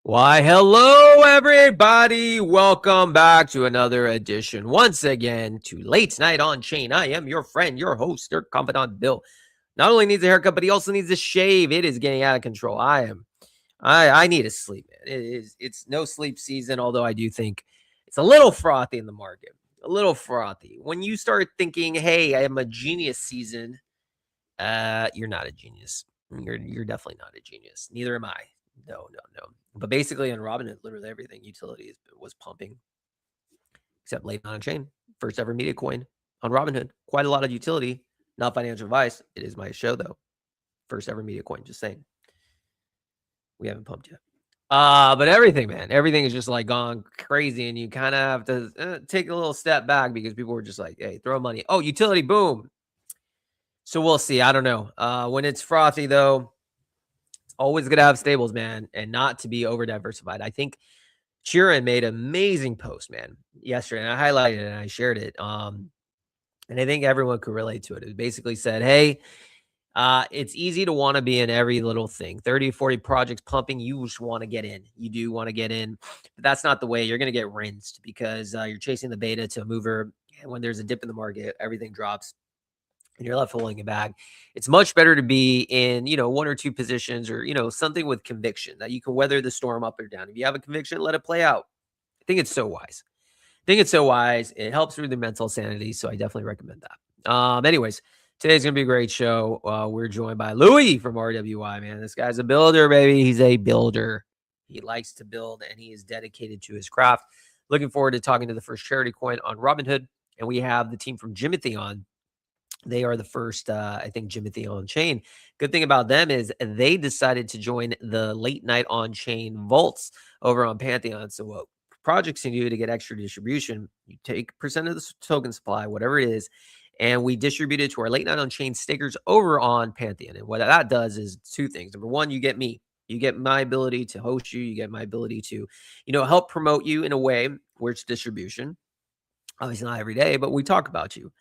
Why, hello, everybody. Welcome back to another edition, once again, to Late Night on Chain. I am your friend, your host, your confidant, Bill. Not only needs a haircut, but he also needs a shave. It is getting out of control. I need to sleep, man. It's no sleep season, although I do think it's a little frothy in the market. A little frothy. When you start thinking, hey, I am a genius season, you're not a genius. You're definitely not a genius. Neither am I. No. But basically on Robinhood, literally everything utility was pumping, except late on chain. First ever media coin on Robinhood. Quite a lot of utility. Not financial advice. It is my show though. First ever media coin. Just saying. We haven't pumped yet. But everything, man, everything is just like gone crazy, and you kind of have to take a little step back because people were just like, "Hey, throw money." Oh, utility, boom. So we'll see. I don't know. When it's frothy though, always gonna have stables, man, and not to be over diversified. I think Sheeran made an amazing post, man, yesterday, and I highlighted it and I shared it. And I think everyone could relate to it. It basically said, "Hey, it's easy to want to be in every little thing. 30, 40 projects pumping, you just want to get in. You do want to get in, but that's not the way. You're going to get rinsed because you're chasing the beta to a mover. And when there's a dip in the market, everything drops and you're left holding a bag. It's much better to be in, one or two positions or, something with conviction that you can weather the storm up or down. If you have a conviction, let it play out. I think it's so wise. It helps through the mental sanity. So I definitely recommend that. Anyways, today's going to be a great show. We're joined by Louis from RWI, man. This guy's a builder, baby. He's a builder. He likes to build and he is dedicated to his craft. Looking forward to talking to the first charity coin on Robinhood. And we have the team from Jimothy on. They are the first, I think, Jimothy on chain. Good thing about them is they decided to join the late night on chain vaults over on Pantheon. So what projects can do to get extra distribution, you take percent of the token supply, whatever it is, and we distribute it to our late night on chain stakers over on Pantheon. And what that does is two things. Number one, you get me. You get my ability to host you. You get my ability to, help promote you in a way where it's distribution. Obviously not every day, but we talk about you.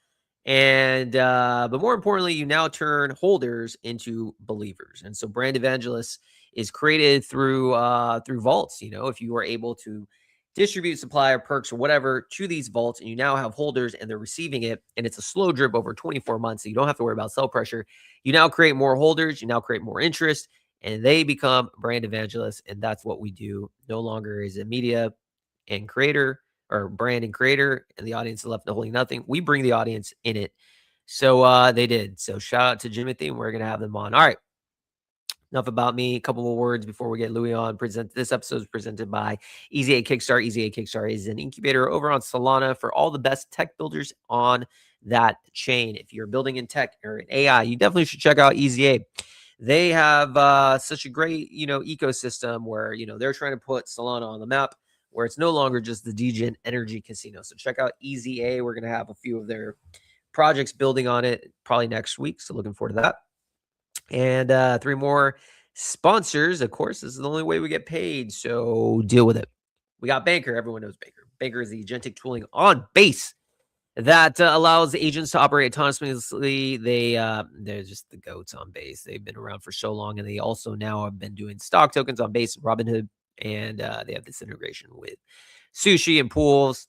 And but more importantly, you now turn holders into believers. And so brand evangelists is created through vaults. If you are able to distribute supply or perks or whatever to these vaults, and you now have holders and they're receiving it, and it's a slow drip over 24 months, so you don't have to worry about sell pressure. You now create more holders, you now create more interest, and they become brand evangelists. And that's what we do. No longer is it media and creator or brand and creator, and the audience is left holding nothing. We bring the audience in it. So they did. So shout out to Jimothy, and we're going to have them on. All right. Enough about me. A couple more words before we get Louis on. This episode is presented by Easy A Kickstart. Easy A Kickstart is an incubator over on Solana for all the best tech builders on that chain. If you're building in tech or in AI, you definitely should check out Easy A. They have such a great, ecosystem where, they're trying to put Solana on the map, where it's no longer just the DGen energy casino. So check out Easy A. We're going to have a few of their projects building on it probably next week. So looking forward to that. And 3 more sponsors. Of course, this is the only way we get paid. So deal with it. We got Banker. Everyone knows Banker. Banker is the agentic tooling on Base that allows agents to operate autonomously. They're just the goats on Base. They've been around for so long, and they also now have been doing stock tokens on Base and Robinhood. And they have this integration with sushi and pools.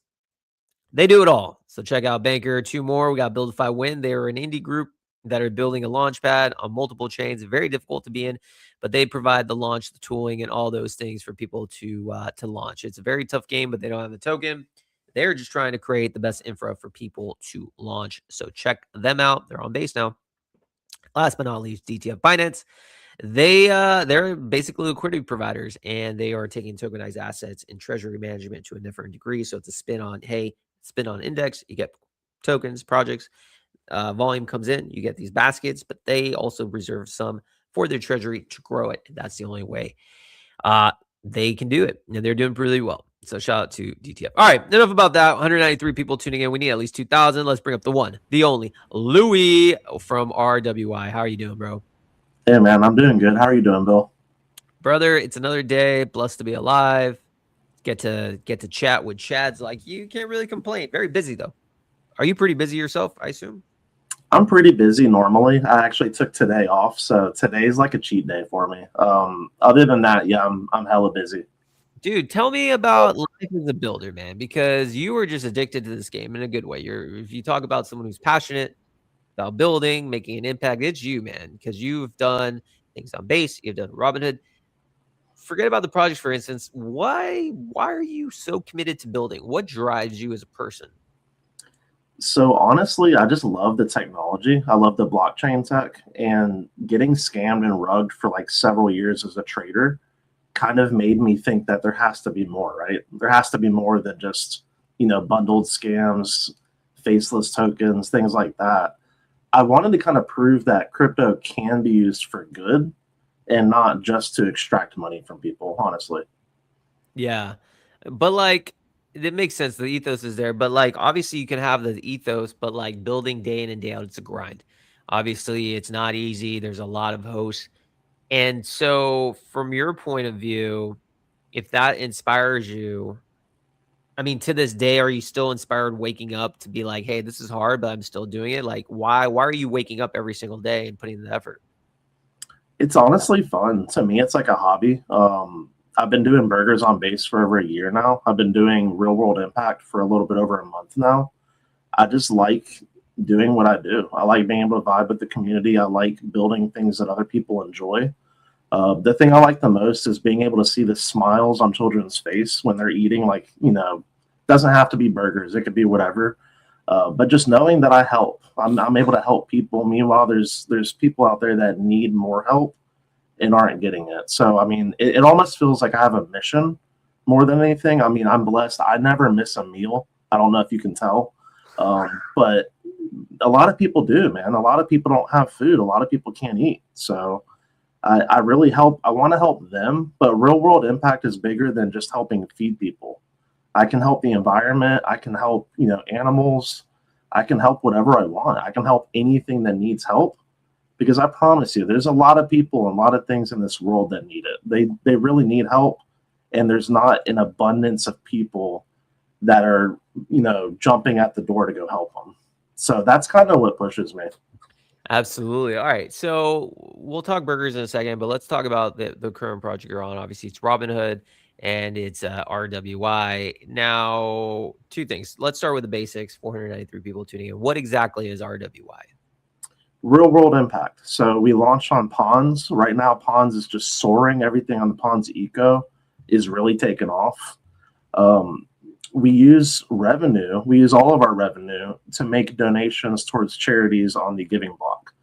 They do it all. So check out Banker. 2 more. We got Buildify Win. They are an indie group that are building a launch pad on multiple chains. Very difficult to be in, but they provide the launch, the tooling, and all those things for people to launch. It's a very tough game, but they don't have the token. They're just trying to create the best infra for people to launch. So check them out. They're on Base now. Last but not least, DTF Finance. They're basically liquidity providers, and they are taking tokenized assets and treasury management to a different degree. So it's a spin on index. You get tokens, projects, volume comes in, you get these baskets, but they also reserve some for their treasury to grow it. And that's the only way they can do it, and they're doing really well. So shout out to DTF. All right, enough about that. 193 people tuning in. We need at least 2,000. Let's bring up the one, the only Louis from RWI. How are you doing, bro? Hey, man, I'm doing good. How are you doing, Bill? Brother, it's another day. Blessed to be alive. Get to chat with Chads like you. Can't really complain. Very busy, though. Are you pretty busy yourself, I assume? I'm pretty busy normally. I actually took today off, so today's like a cheat day for me. Other than that, yeah, I'm hella busy. Dude, tell me about life as a builder, man, because you were just addicted to this game in a good way. If you talk about someone who's passionate about building, making an impact, it's you, man, because you've done things on base, you've done Robinhood. Forget about the project, for instance. Why are you so committed to building? What drives you as a person? So honestly, I just love the technology. I love the blockchain tech, and getting scammed and rugged for like several years as a trader kind of made me think that there has to be more, right? There has to be more than just, bundled scams, faceless tokens, things like that. I wanted to kind of prove that crypto can be used for good and not just to extract money from people, honestly. Yeah. But like it makes sense. The ethos is there. But like obviously you can have the ethos, but like building day in and day out, it's a grind. Obviously, it's not easy. There's a lot of hosts. And so from your point of view, if that inspires you, I mean, to this day, are you still inspired waking up to be like, hey, this is hard, but I'm still doing it? Like, why are you waking up every single day and putting in the effort? It's honestly fun. To me, it's like a hobby. I've been doing burgers on base for over a year now. I've been doing real world impact for a little bit over a month now. I just like doing what I do. I like being able to vibe with the community. I like building things that other people enjoy. The thing I like the most is being able to see the smiles on children's face when they're eating. Like, doesn't have to be burgers; it could be whatever. But just knowing that I help, I'm able to help people. Meanwhile, there's people out there that need more help and aren't getting it. So I mean, it almost feels like I have a mission more than anything. I mean, I'm blessed. I never miss a meal. I don't know if you can tell, but a lot of people do, man. A lot of people don't have food. A lot of people can't eat. So I really help. I want to help them, but real world impact is bigger than just helping feed people. I can help the environment. I can help, animals. I can help whatever I want. I can help anything that needs help because I promise you, there's a lot of people and a lot of things in this world that need it. They really need help, and there's not an abundance of people that are, jumping at the door to go help them. So that's kind of what pushes me. Absolutely. All right. So we'll talk burgers in a second, but let's talk about the current project you're on. Obviously, it's Robinhood and it's RWI. Now, two things. Let's start with the basics. 493 people tuning in. What exactly is RWI? Real world impact. So we launched on Ponds. Right now, Ponds is just soaring. Everything on the Ponds eco is really taking off. Um, we use revenue. We use all of our revenue to make donations towards charities on the giving block.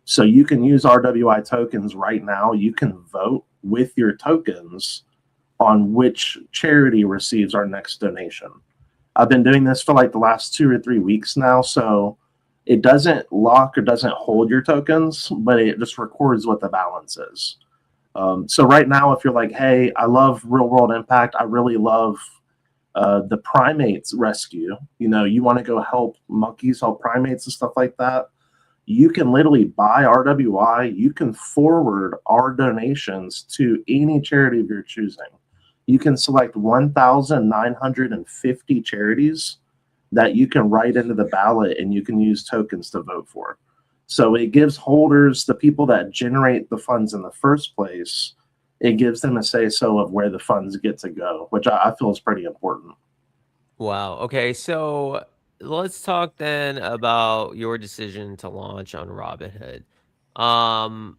So you can use RWI tokens right now. You can vote with your tokens on which charity receives our next donation. I've been doing this for like the last 2 or 3 weeks now. So it doesn't lock or doesn't hold your tokens, but it just records what the balance is. So right now, if you're like, hey, I love real world impact, I really love the primates rescue, you want to go help monkeys, help primates and stuff like that, you can literally buy RWI. You can forward our donations to any charity of your choosing. You can select 1,950 charities that you can write into the ballot and you can use tokens to vote for. So it gives holders, the people that generate the funds in the first place, it gives them a say so of where the funds get to go, which I feel is pretty important. Wow. Okay. So let's talk then about your decision to launch on Robinhood. Um,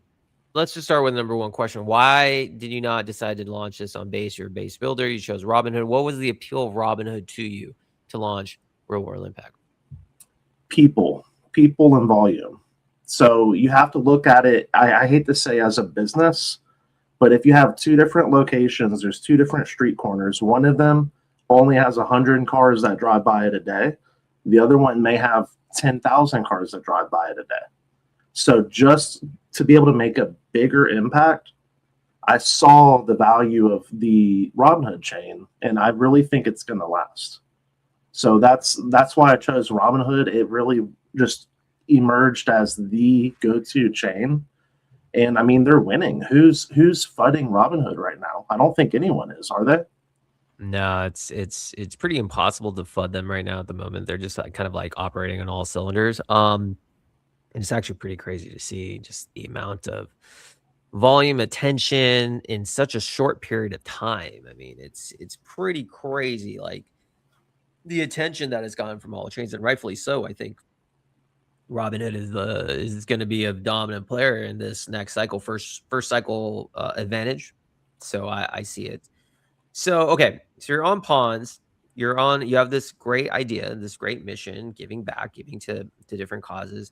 let's just start with number one question. Why did you not decide to launch this on base? You're a base builder. You chose Robinhood. What was the appeal of Robinhood to you to launch Real World Impact? People and volume. So you have to look at it, I hate to say as a business, but if you have two different locations, there's two different street corners. One of them only has 100 cars that drive by it a day. The other one may have 10,000 cars that drive by it a day. So just to be able to make a bigger impact, I saw the value of the Robinhood chain, and I really think it's going to last. So that's why I chose Robinhood. It really just emerged as the go-to chain. And I mean, they're winning. Who's fudding Robinhood right now? I don't think anyone is, are they? No, it's pretty impossible to fud them right now at the moment. They're just like kind of like operating on all cylinders. And it's actually pretty crazy to see just the amount of volume attention in such a short period of time. I mean, it's pretty crazy, like the attention that has gone from all the chains, and rightfully so. I think Robinhood is going to be a dominant player in this next cycle, first cycle advantage. So I see it. So okay, so you're on pawns. You have this great idea, this great mission, giving back, giving to different causes.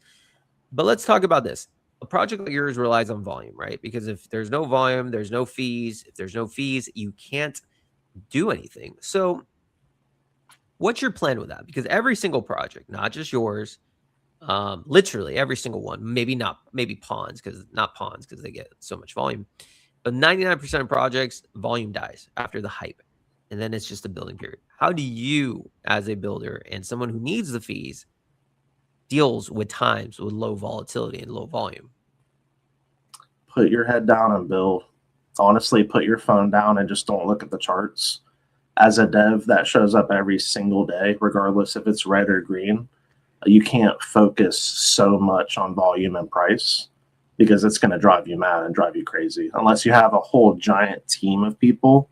But let's talk about this. A project like yours relies on volume, right? Because if there's no volume, there's no fees. If there's no fees, you can't do anything. So what's your plan with that? Because every single project, not just yours, literally every single one, maybe pawns, because they get so much volume, but 99% of projects, volume dies after the hype, and then it's just a building period. How do you, as a builder and someone who needs the fees, deals with times with low volatility and low volume? Put your head down and build. Honestly, put your phone down and just don't look at the charts. As a dev that shows up every single day, regardless if it's red or green, you can't focus so much on volume and price because it's going to drive you mad and drive you crazy. Unless you have a whole giant team of people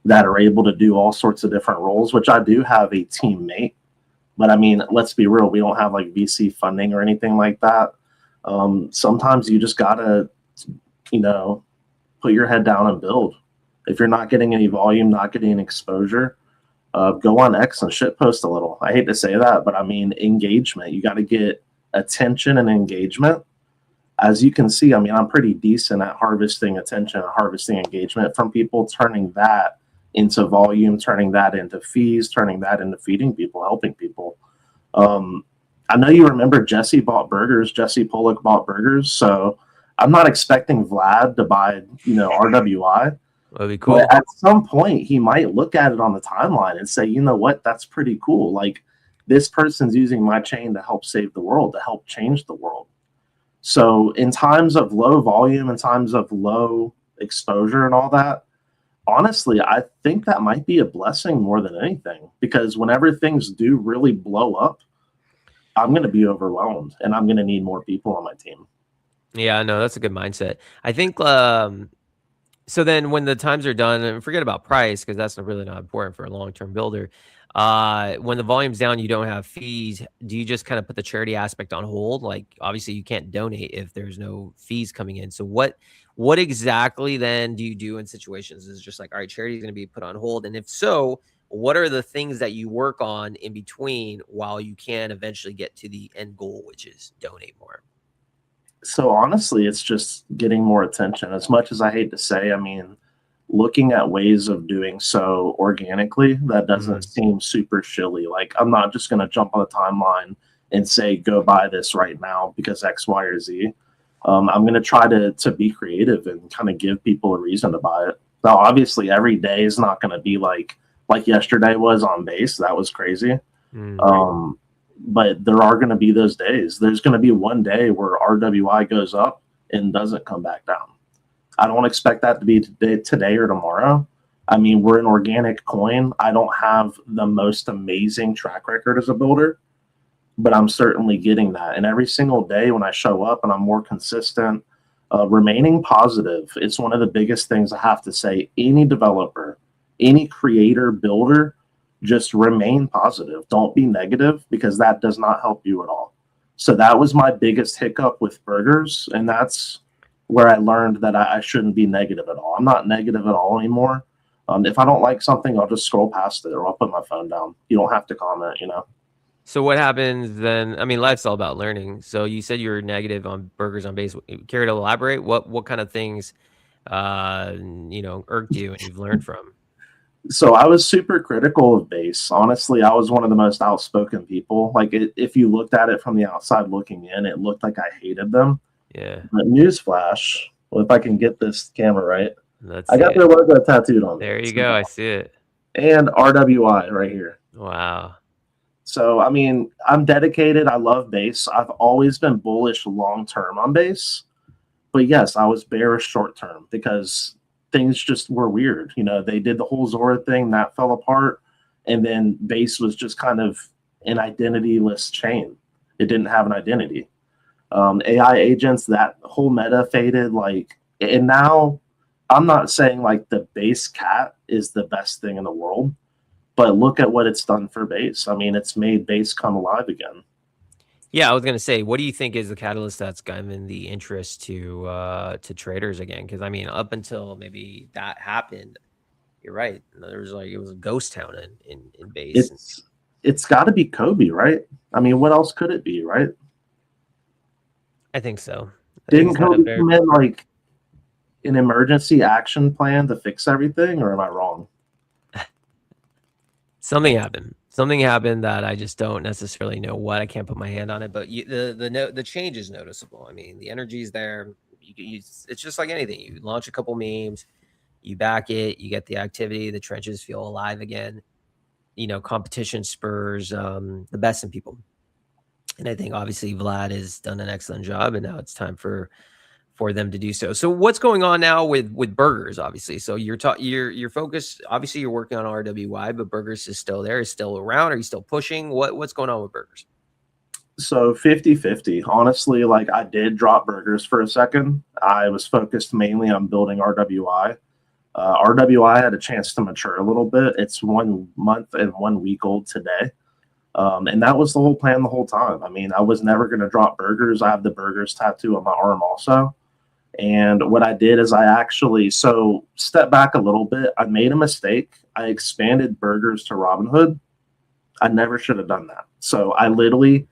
that are able to do all sorts of different roles, which I do have a teammate. But I mean, let's be real, we don't have like VC funding or anything like that. Sometimes you just got to, put your head down and build. If you're not getting any volume, not getting exposure, go on X and shitpost a little. I hate to say that, but I mean, engagement. You got to get attention and engagement. As you can see, I mean, I'm pretty decent at harvesting attention and harvesting engagement from people, turning that into volume, turning that into fees, turning that into feeding people, helping people. I know you remember Jesse Pollock bought burgers. So I'm not expecting Vlad to buy, RWI. That'd be cool. But at some point, he might look at it on the timeline and say, you know what, that's pretty cool. Like, this person's using my chain to help save the world, to help change the world. So in times of low volume, in times of low exposure and all that, honestly, I think that might be a blessing more than anything, because whenever things do really blow up, I'm going to be overwhelmed and I'm going to need more people on my team. Yeah, no, that's a good mindset. I think so then when the times are done, and forget about price because that's really not important for a long-term builder. When the volume's down, you don't have fees. Do you just kind of put the charity aspect on hold? Like, obviously you can't donate if there's no fees coming in. So what exactly then do you do in situations? Is it just like, all right, charity is going to be put on hold? And if so, what are the things that you work on in between while you can eventually get to the end goal, which is donate more? So honestly, it's just getting more attention. As much as I hate to say, I mean, looking at ways of doing so organically that doesn't seem super shilly. Like, I'm not just going to jump on the timeline and say, go buy this right now because X, Y, or Z. I'm going to try to be creative and kind of give people a reason to buy it. Now, obviously, every day is not going to be like yesterday was on base. That was crazy. But there are going to be those days. There's going to be one day where RWI goes up and doesn't come back down. I don't expect that to be today or tomorrow. I mean, we're an organic coin. I don't have the most amazing track record as a builder, but I'm certainly getting that. And every single day when I show up and I'm more consistent, remaining positive, it's one of the biggest things I have to say. Any developer, any creator, builder, just remain positive. Don't be negative, because that does not help you at all. So that was my biggest hiccup with burgers. And that's where I learned that I shouldn't be negative at all. I'm not negative at all anymore. If I don't like something, I'll just scroll past it or I'll put my phone down. You don't have to comment, So what happens then? I mean, life's all about learning. So you said you were negative on burgers on base. Care to elaborate? What kind of things, irked you and you've learned from? So I was super critical of base. Honestly, I was one of the most outspoken people. Like, if you looked at it from the outside looking in, it looked like I hated them. Yeah. But newsflash, well, if I can get this camera right, I got their logo tattooed on me. There you go. I see it. And RWI right here. Wow. So, I mean, I'm dedicated. I love base. I've always been bullish long-term on base. But yes, I was bearish short-term because things just were weird. They did the whole Zora thing that fell apart. And then base was just kind of an identityless chain. It didn't have an identity. AI agents, that whole meta faded. Like, And now I'm not saying like the base cat is the best thing in the world, but look at what it's done for base. I mean, it's made base come alive again. Yeah, I was gonna say, what do you think is the catalyst that's given the interest to traders again? Because I mean, up until maybe that happened, you're right. There was like it was a ghost town in base. It's got to be Kobe, right? I mean, what else could it be, right? I think so. I think Didn't it's had a Kobe very come in like an emergency action plan to fix everything, or am I wrong? something happened. Something happened that I just don't necessarily know what. I can't put my hand on it, but the change is noticeable. I mean, the energy is there. It's just like anything. You launch a couple memes, you back it, you get the activity. The trenches feel alive again. Competition spurs the best in people. And I think obviously Vlad has done an excellent job, and now it's time for them to do so. So what's going on now with burgers? Obviously, so you're focused. Obviously, you're working on RWI, but burgers is still there. Is still around. Are you still pushing? What's going on with burgers? So 50-50. Honestly, like I did drop burgers for a second. I was focused mainly on building RWI. RWI had a chance to mature a little bit. It's 1 month and 1 week old today. And that was the whole plan the whole time. I mean, I was never going to drop burgers. I have the burgers tattoo on my arm also. And what I did is I actually, so step back a little bit. I made a mistake. I expanded burgers to Robinhood. I never should have done that. So I literally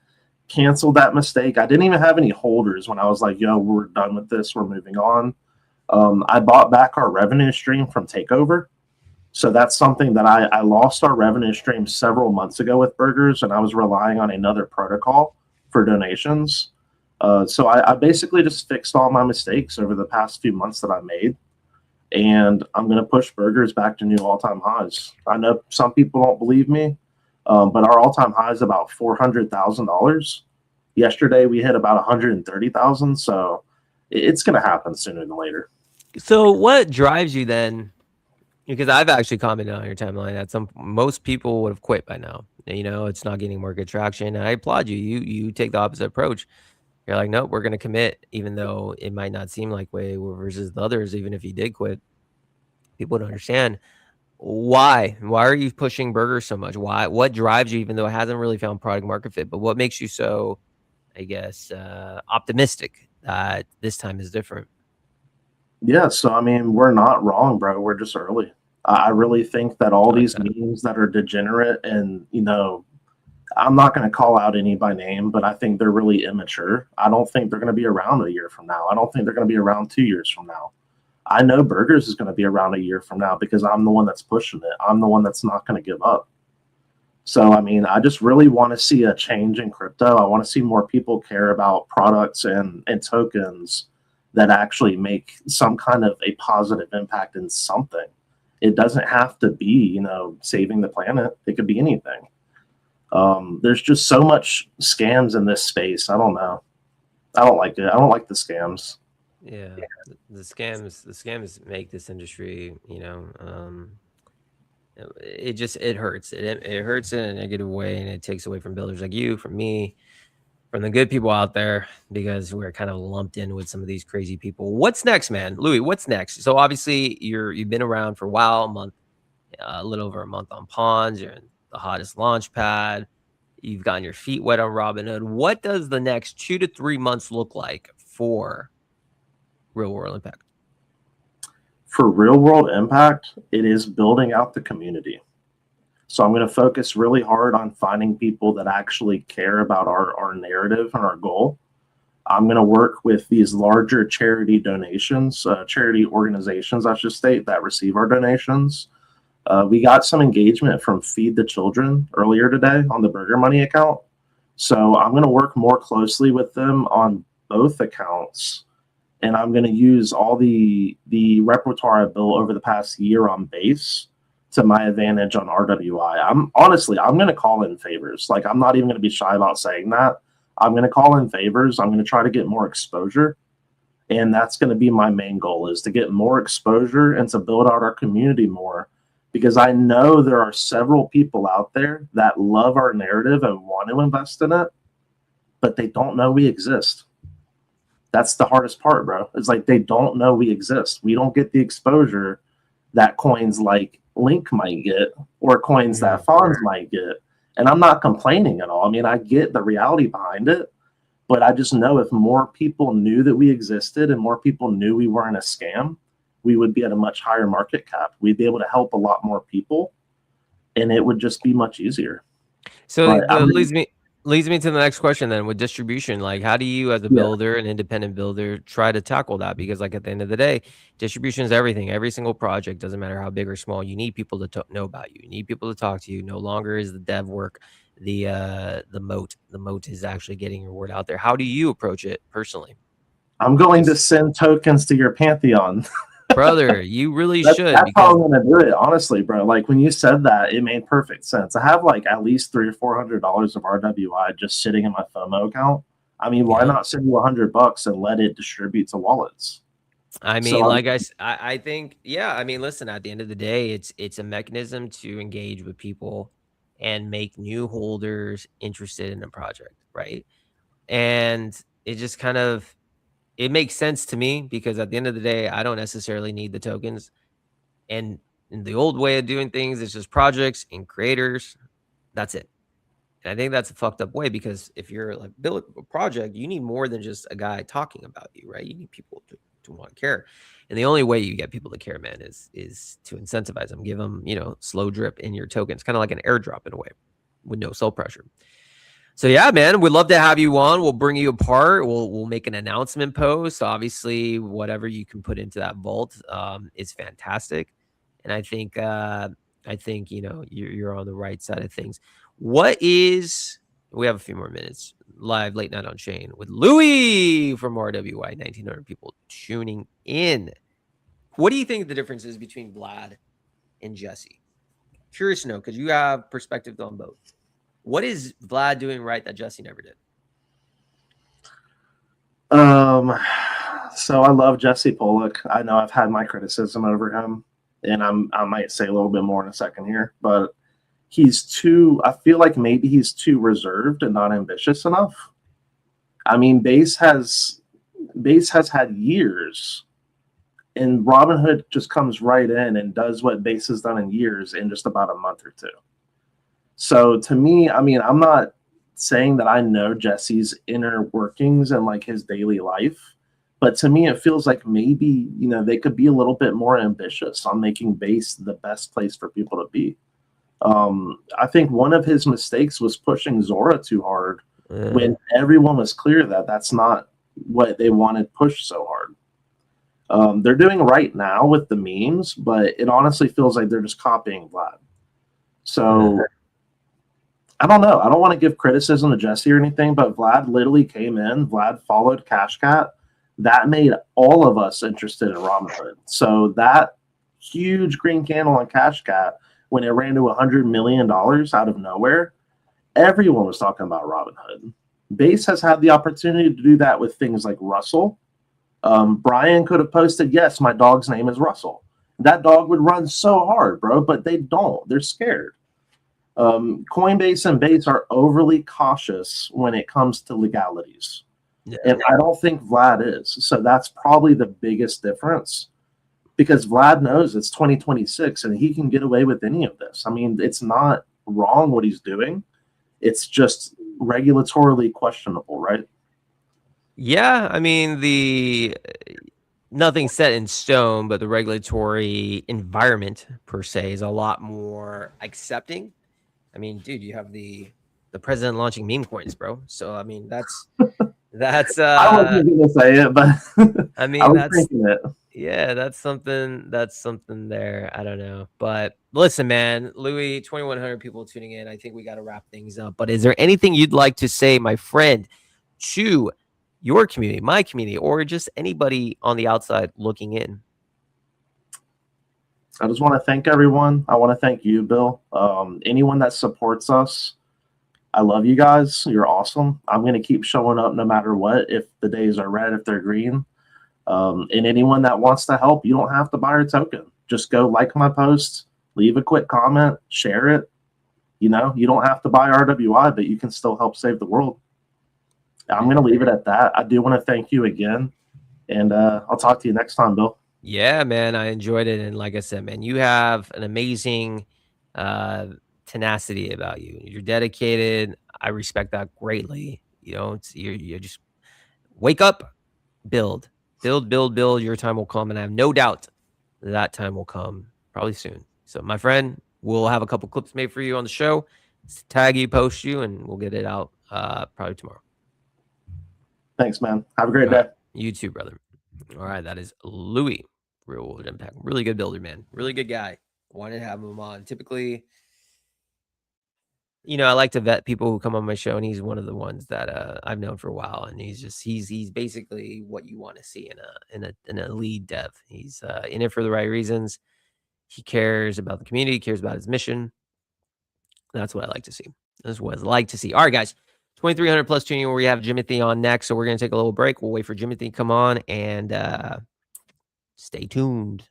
canceled that mistake. I didn't even have any holders when I was like, yo, we're done with this. We're moving on. I bought back our revenue stream from Takeover. So that's something that I lost our revenue stream several months ago with burgers, and I was relying on another protocol for donations. So I basically just fixed all my mistakes over the past few months that I made, and I'm going to push burgers back to new all-time highs. I know some people don't believe me, but our all-time high is about $400,000. Yesterday we hit about 130,000, so it's going to happen sooner than later. So what drives you then? Because I've actually commented on your timeline that most people would have quit by now. It's not getting market traction. And I applaud you. You take the opposite approach. You're like, nope, we're going to commit, even though it might not seem like way versus the others. Even if you did quit, people don't understand why. Why are you pushing burgers so much? Why? What drives you, even though it hasn't really found product market fit? But what makes you so, I guess, optimistic that this time is different? Yeah, so I mean, we're not wrong, bro. We're just early. I really think that all these memes that are degenerate and, I'm not going to call out any by name, but I think they're really immature. I don't think they're going to be around a year from now. I don't think they're going to be around 2 years from now. I know burgers is going to be around a year from now because I'm the one that's pushing it. I'm the one that's not going to give up. So, I mean, I just really want to see a change in crypto. I want to see more people care about products and tokens that actually make some kind of a positive impact in something. It doesn't have to be, saving the planet. It could be anything. There's just so much scams in this space. I don't know. I don't like it. I don't like the scams. Yeah, the scams make this industry, it hurts. It hurts in a negative way, and it takes away from builders like you, from me, from the good people out there, because we're kind of lumped in with some of these crazy people. What's next, man? Louis, what's next? So obviously you've been around for a while, a little over a month on Pawns. You're in the hottest launch pad. You've gotten your feet wet on Robinhood. What does the next 2 to 3 months look like for Real World Impact? For Real World Impact, it is building out the community. So I'm going to focus really hard on finding people that actually care about our narrative and our goal. I'm going to work with these larger charity donations, charity organizations, I should state, that receive our donations. We got some engagement from Feed the Children earlier today on the Burger Money account. So I'm going to work more closely with them on both accounts. And I'm going to use all the repertoire I built over the past year on base to my advantage on RWI. I'm going to call in favors. Like, I'm not even going to be shy about saying that. I'm going to call in favors. I'm going to try to get more exposure. And that's going to be my main goal, is to get more exposure and to build out our community more. Because I know there are several people out there that love our narrative and want to invest in it, but they don't know we exist. That's the hardest part, bro. It's like they don't know we exist. We don't get the exposure that coins like Link might get, or coins that Fonz might get. And I'm not complaining at all. I mean, I get the reality behind it, but I just know if more people knew that we existed and more people knew we weren't a scam, we would be at a much higher market cap. We'd be able to help a lot more people, and it would just be much easier. So that leads me to the next question then, with distribution. Like, how do you as a builder, an independent builder, try to tackle that? Because like at the end of the day, distribution is everything. Every single project, doesn't matter how big or small, you need people to know about you. You need people to talk to you. No longer is the dev work the moat. The moat is actually getting your word out there. How do you approach it personally? I'm going to send tokens to your Pantheon. Brother, you really should. That's how I'm gonna do it, honestly, bro. Like when you said that, it made perfect sense. I have like at least $300 or $400 of RWI just sitting in my FOMO account. I mean, why not send you $100 and let it distribute to wallets? I mean, I think, yeah. I mean, listen, at the end of the day, it's a mechanism to engage with people and make new holders interested in a project, right? And it just kind of, it makes sense to me, because at the end of the day, I don't necessarily need the tokens. And in the old way of doing things, it's just projects and creators. That's it. And I think that's a fucked up way, because if you're like build a project, you need more than just a guy talking about you, right? You need people to want to care. And the only way you get people to care, man, is to incentivize them, give them, slow drip in your tokens, kind of like an airdrop in a way, with no sell pressure. So yeah, man, we'd love to have you on. We'll bring you apart. We'll make an announcement post. Obviously, whatever you can put into that vault is fantastic. And I think you're on the right side of things. We have a few more minutes live late night on chain with Louis from RWI, 1,900 people tuning in. What do you think the difference is between Vlad and Jesse? Curious to know, because you have perspective on both. What is Vlad doing right that Jesse never did? So I love Jesse Pollock. I know I've had my criticism over him, and I might say a little bit more in a second here, but I feel like maybe he's too reserved and not ambitious enough. I mean, Base has had years, and Robinhood just comes right in and does what Base has done in years in just about a month or two. So to me, I mean, I'm not saying that I know Jesse's inner workings and like his daily life, but to me, it feels like maybe, they could be a little bit more ambitious on making Base the best place for people to be. I think one of his mistakes was pushing Zora too hard when everyone was clear that that's not what they wanted pushed so hard. They're doing right now with the memes, but it honestly feels like they're just copying Vlad. So I don't know. I don't want to give criticism to Jesse or anything, but Vlad literally came in. Vlad followed Cashcat. That made all of us interested in Robinhood. So that huge green candle on Cashcat, when it ran to $100 million out of nowhere, everyone was talking about Robinhood. Base has had the opportunity to do that with things like Russell. Brian could have posted, yes, my dog's name is Russell. That dog would run so hard, bro, but they don't. They're scared. Coinbase and Base are overly cautious when it comes to legalities. Yeah. And I don't think Vlad is. So that's probably the biggest difference, because Vlad knows it's 2026 and he can get away with any of this. I mean, it's not wrong what he's doing. It's just regulatorily questionable, right? Yeah, I mean, nothing's set in stone, but the regulatory environment per se is a lot more accepting. I mean, dude, you have the president launching meme coins, bro. So I mean, that's I wasn't gonna say it, but I mean, that's something there. I don't know. But listen, man, Louis, 2,100 people tuning in. I think we got to wrap things up. But is there anything you'd like to say, my friend, to your community, my community, or just anybody on the outside looking in? I just want to thank everyone. I want to thank you, Bill. Anyone that supports us, I love you guys. You're awesome. I'm going to keep showing up no matter what, if the days are red, if they're green. And anyone that wants to help, you don't have to buy our token. Just go like my post, leave a quick comment, share it. You don't have to buy RWI, but you can still help save the world. I'm going to leave it at that. I do want to thank you again, and I'll talk to you next time, Bill. Yeah, man, I enjoyed it, and like I said, man, you have an amazing, uh, tenacity about you. You're dedicated. I respect that greatly. You know, you're just wake up, build, build, build, build. Your time will come, and I have no doubt that time will come probably soon. So, my friend, we'll have a couple clips made for you on the show, tag you, post you, and we'll get it out probably tomorrow. Thanks, man. Have a great All right, day. you too, brother. All right, that is Louis, Real World Impact. Really good builder, man. Really good guy. Wanted to have him on. Typically, I like to vet people who come on my show, and he's one of the ones that I've known for a while. And he's basically what you want to see in a lead dev. He's in it for the right reasons. He cares about the community, cares about his mission. That's what I like to see. That's what I like to see. All right, guys. 2300 plus tuning where we have Jimothy on next. So we're going to take a little break. We'll wait for Jimothy to come on and stay tuned.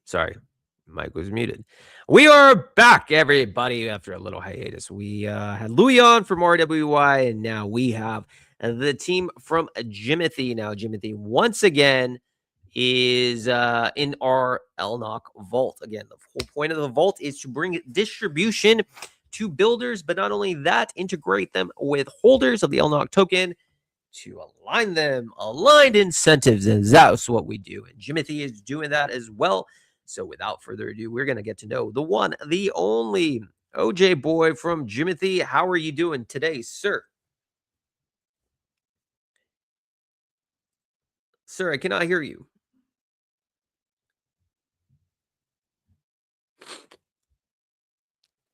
Sorry, Mike was muted. We are back, everybody, after a little hiatus. We had Louis on from RWI, and now we have the team from Jimothy. Now, Jimothy, once again, is in our Elnock vault. Again, the whole point of the vault is to bring distribution to builders, but not only that, integrate them with holders of the Elnock token to align them, aligned incentives, and that's what we do. And Jimothy is doing that as well. So without further ado, we're going to get to know the one, the only OJ boy from Jimothy. How are you doing today, sir? Sir, I cannot hear you.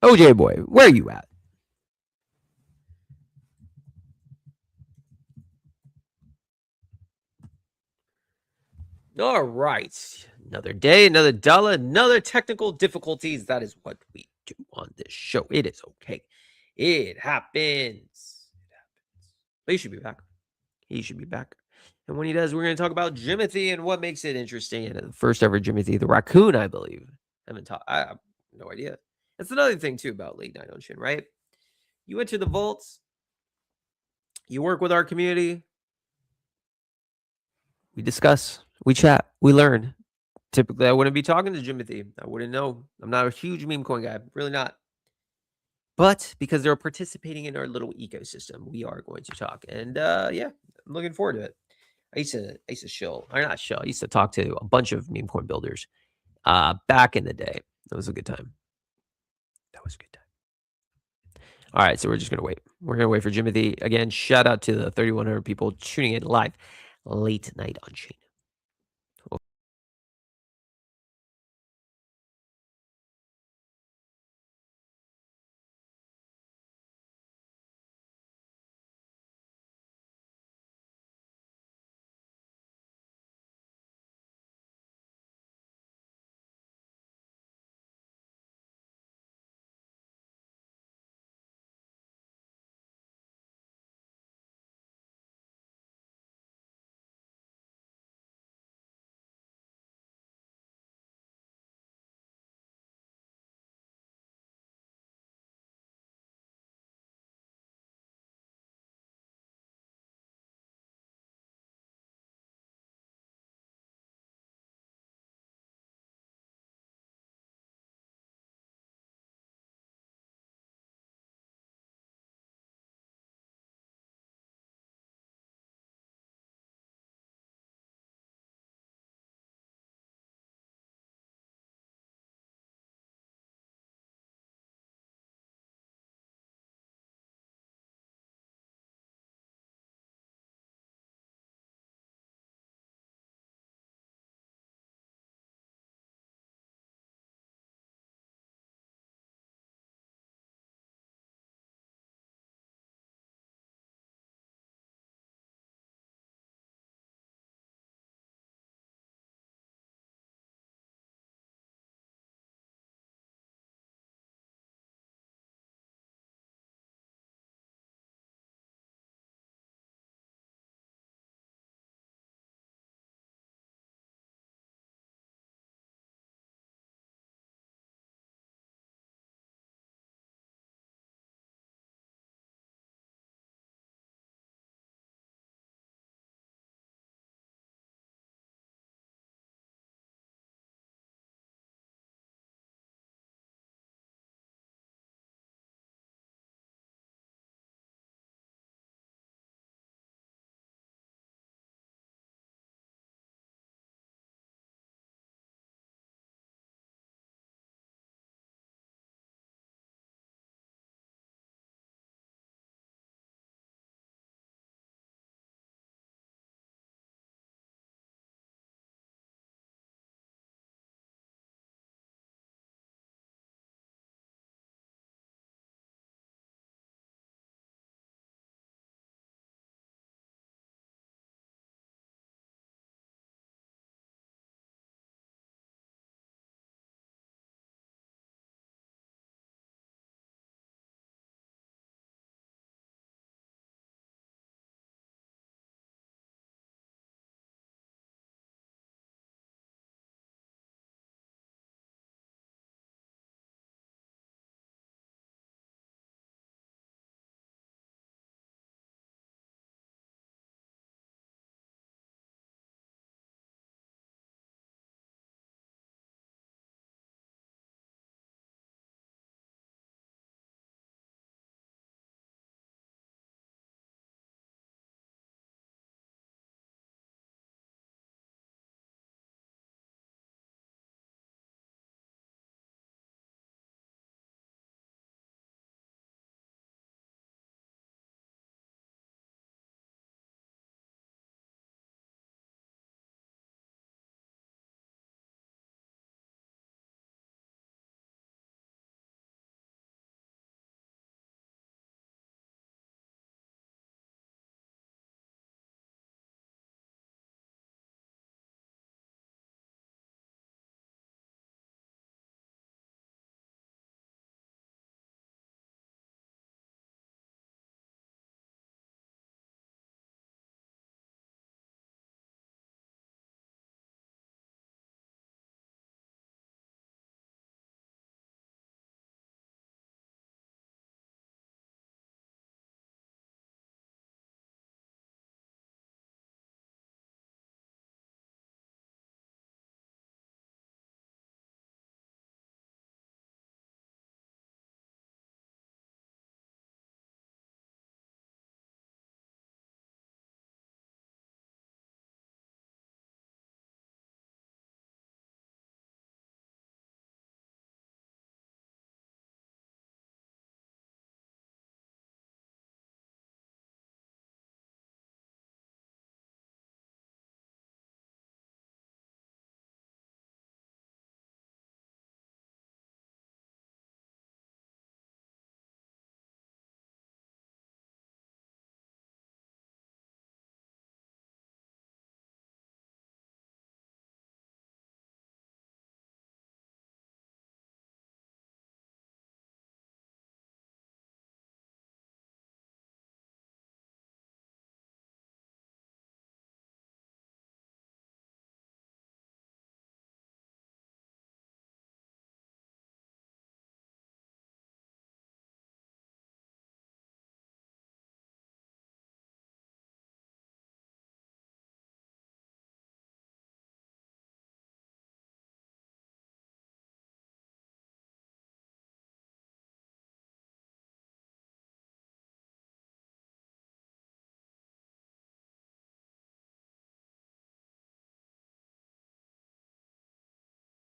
OJ boy, where are you at? All right. Another day, another dollar, another technical difficulties. That is what we do on this show. It is okay. It happens. But he should be back. He should be back. And when he does, we're going to talk about Jimothy and what makes it interesting. And the first ever Jimothy, the raccoon, I believe. I have no idea. That's another thing, too, about League Night Ocean, right? You enter the vaults, you work with our community, we discuss, we chat, we learn. Typically, I wouldn't be talking to Jimothy. I wouldn't know. I'm not a huge meme coin guy, really not. But because they're participating in our little ecosystem, we are going to talk. And yeah, I'm looking forward to it. I used to shill, or not shill. I used to talk to a bunch of meme coin builders back in the day. That was a good time. That was a good time. All right, so we're just gonna wait. We're gonna wait for Jimothy again. Shout out to the 3,100 people tuning in live late night on Chain.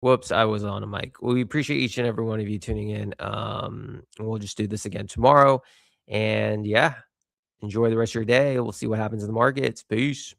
Whoops, I was on a mic. Well, we appreciate each and every one of you tuning in. We'll just do this again tomorrow. And yeah, enjoy the rest of your day. We'll see what happens in the markets. Peace.